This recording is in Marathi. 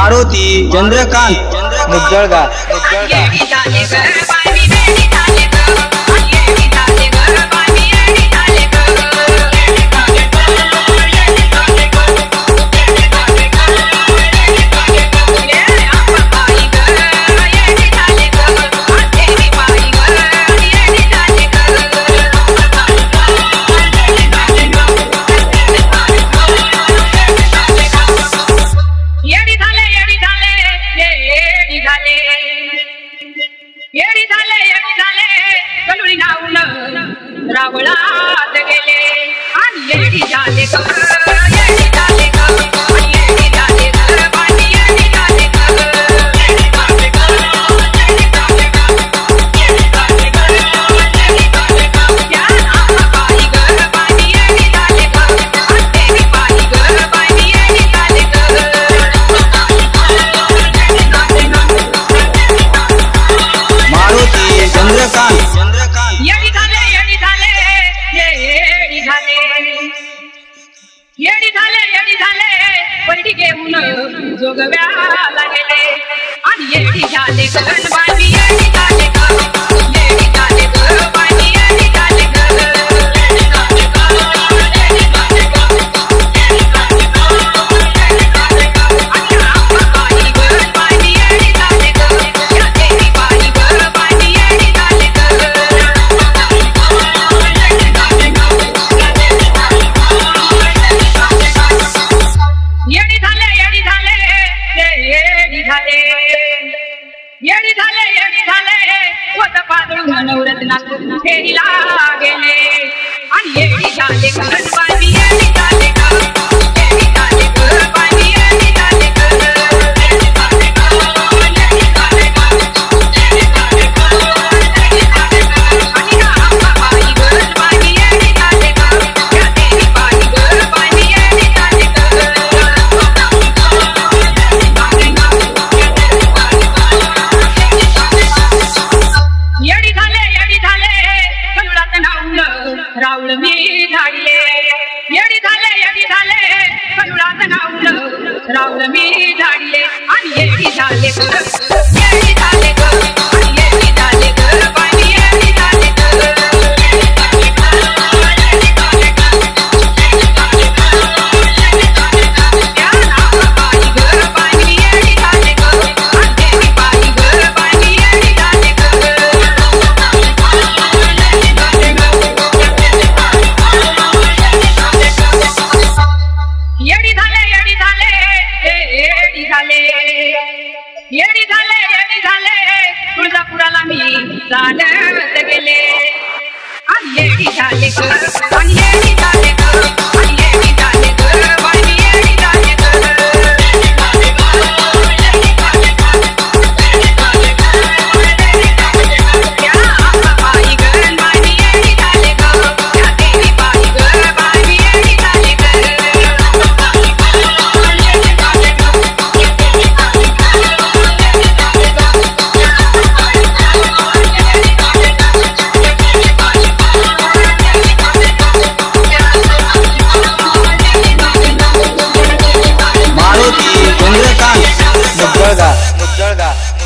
मारुती चंद्रकांत मुजळगाव रावळात गेले आणि येडी झाले येडी झाले पैठी घेऊन जोगव्याला गेले आणि येडी झाले गणबाई येडी झाले येडी झाले गणबाई येडी झाले नवरत्नात फेरीला गेले आणि येडी झाले गणबाई येडी झाले येडी झाले गणबाई येडी झाले आणि आंबाबाई गणबाई येडी झाले या देवी बाई गणबाई येडी झाले रावळ मी धाडले येडी झाले करुळात नावलं रावळ मी धाडले आणि येडी झाले येडी झाले आणि येडी झाले गणबाई येडी झाले येडी झाले तुळजापुराला मी चालत गेले आणि येडी झाले आणि येडी झाले आणि येडी झाले गणबाई येडी झाले या आंबाबाई गणबाई येडी झाले या देवी बाई गणबाई येडी झाले मारुती चंद्रकांत मुजळगाव